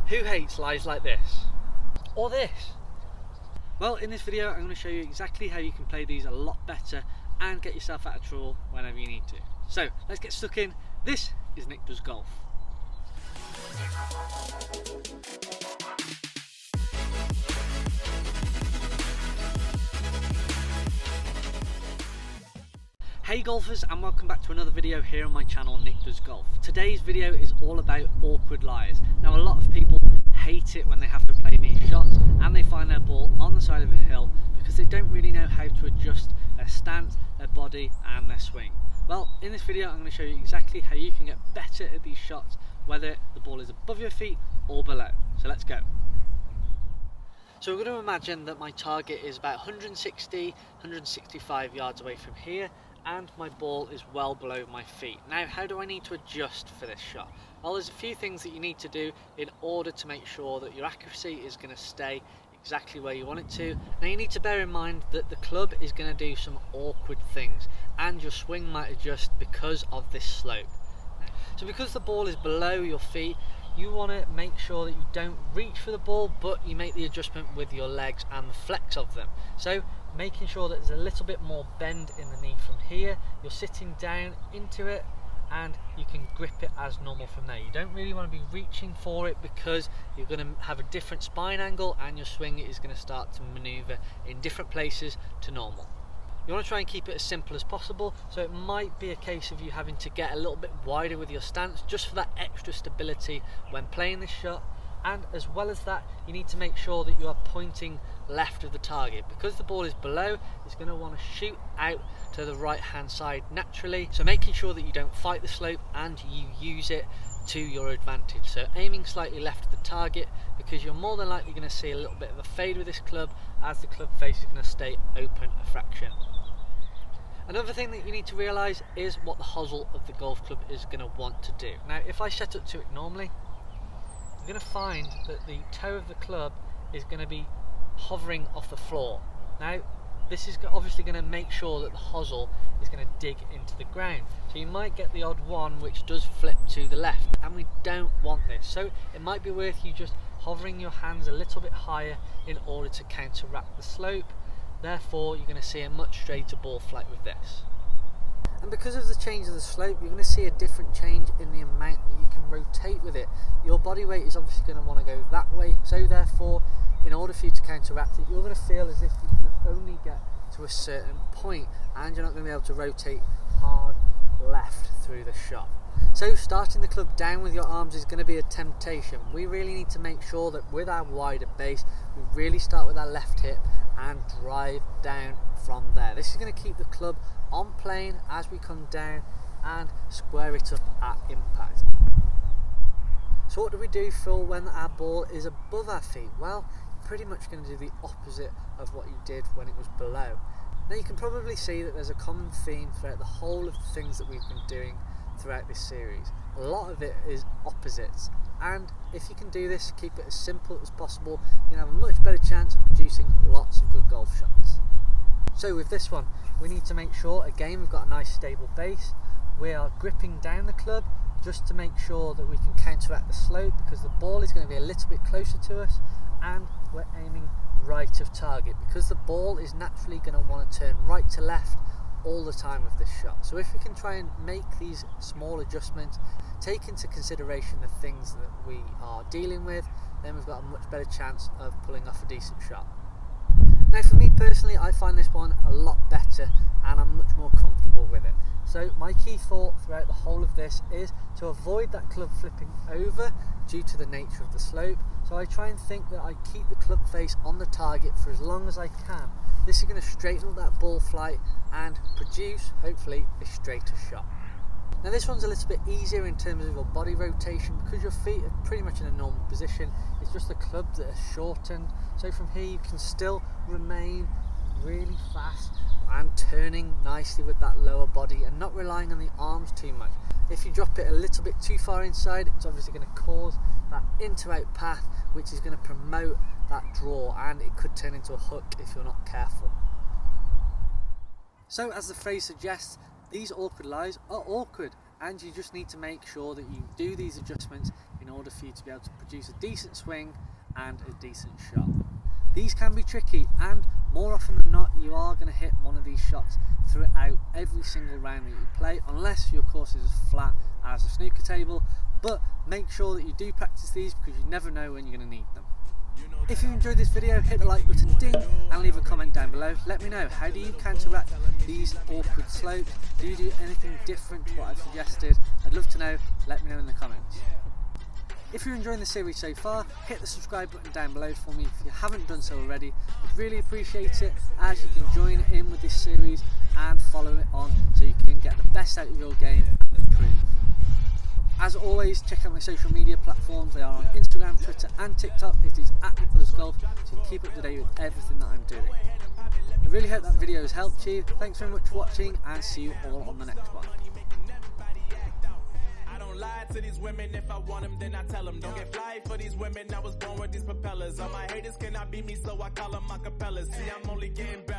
Who hates lies like this? Or this? Well, in this video I'm going to show you exactly how you can play these a lot better and get yourself out of trouble whenever you need to. So let's get stuck in. This is Nick Does Golf. Hey golfers, and welcome back to another video here on my channel Nick Does Golf. Today's video is all about awkward lies. Now a lot of people hate it when they have to play these shots and they find their ball on the side of a hill because they don't really know how to adjust their stance, their body and their swing. Well, in this video I'm going to show you exactly how you can get better at these shots, whether the ball is above your feet or below. So let's go. So we're going to imagine that my target is about 165 yards away from here and my ball is well below my feet. Now, how do I need to adjust for this shot? Well, there's a few things that you need to do in order to make sure that your accuracy is going to stay exactly where you want it to. Now, you need to bear in mind that the club is going to do some awkward things and your swing might adjust because of this slope. So because the ball is below your feet, you want to make sure that you don't reach for the ball, but you make the adjustment with your legs and the flex of them. So making sure that there's a little bit more bend in the knee from here, you're sitting down into it and you can grip it as normal from there. You don't really want to be reaching for it because you're going to have a different spine angle and your swing is going to start to maneuver in different places to normal. You want to try and keep it as simple as possible, so it might be a case of you having to get a little bit wider with your stance just for that extra stability when playing this shot. And as well as that, you need to make sure that you are pointing left of the target. Because the ball is below, it's going to want to shoot out to the right hand side naturally, so making sure that you don't fight the slope and you use it to your advantage. So aiming slightly left of the target, because you're more than likely going to see a little bit of a fade with this club as the club face is going to stay open a fraction. Another thing that you need to realise is what the hosel of the golf club is going to want to do. Now, if I set up to it normally, you're going to find that the toe of the club is going to be hovering off the floor. Now, this is obviously going to make sure that the hosel is going to dig into the ground. So you might get the odd one which does flip to the left, and we don't want this. So it might be worth you just hovering your hands a little bit higher in order to counteract the slope. Therefore, you're going to see a much straighter ball flight with this. And because of the change of the slope, you're going to see a different change in the amount that you can rotate with it. Your body weight is obviously going to want to go that way, so therefore, in order for you to counteract it, you're going to feel as if you can only get to a certain point and you're not going to be able to rotate hard left through the shot. So starting the club down with your arms is going to be a temptation. We really need to make sure that with our wider base, we really start with our left hip and drive down from there. This is going to keep the club on plane as we come down and square it up at impact. So what do we do, Phil, when our ball is above our feet? Well, you're pretty much going to do the opposite of what you did when it was below. Now you can probably see that there's a common theme throughout the whole of the things that we've been doing throughout this series. A lot of it is opposites, and if you can do this, keep it as simple as possible, you're going to have a much better chance of producing lots of good golf shots. So with this one, we need to make sure, again, we've got a nice stable base. We are gripping down the club just to make sure that we can counteract the slope, because the ball is going to be a little bit closer to us and we're aiming right of target, because the ball is naturally going to want to turn right to left all the time with this shot. So if we can try and make these small adjustments, take into consideration the things that we are dealing with, then we've got a much better chance of pulling off a decent shot. Now for me personally, I find this one a lot better and I'm much more comfortable with it. So my key thought throughout the whole of this is to avoid that club flipping over due to the nature of the slope. So I try and think that I keep the club face on the target for as long as I can. This is going to straighten up that ball flight and produce, hopefully, a straighter shot. Now this one's a little bit easier in terms of your body rotation because your feet are pretty much in a normal position. It's just the clubs that are shortened. So from here you can still remain really fast and turning nicely with that lower body and not relying on the arms too much. If you drop it a little bit too far inside, it's obviously going to cause that into-out path, which is going to promote that draw, and it could turn into a hook if you're not careful. So as the phrase suggests, these awkward lies are awkward, and you just need to make sure that you do these adjustments in in order for you to be able to produce a decent swing and a decent shot. These can be tricky, and more often than not you are going to hit one of these shots throughout every single round that you play, unless your course is as flat as a snooker table, but make sure that you do practice these because you never know when you're going to need them. If you enjoyed this video, hit the like button, ding, and leave a comment down below. Let me know, how do you counteract these awkward slopes? Do you do anything different to what I've suggested? I'd love to know, let me know in the comments. If you're enjoying the series so far, hit the subscribe button down below for me if you haven't done so already. I'd really appreciate it, as you can join in with this series and follow it on so you can get the best out of your game and improve. As always, check out my social media platforms. They are on Instagram, Twitter and TikTok. It is at NickDoesGolf, so you can keep up to date with everything that I'm doing. I really hope that video has helped you. Thanks very much for watching, and see you all on the next one. Lie to these women, if I want them then I tell them. Don't get fly for these women, I was born with these propellers. All my haters cannot beat me, so I call them acapellas. See, I'm only getting better.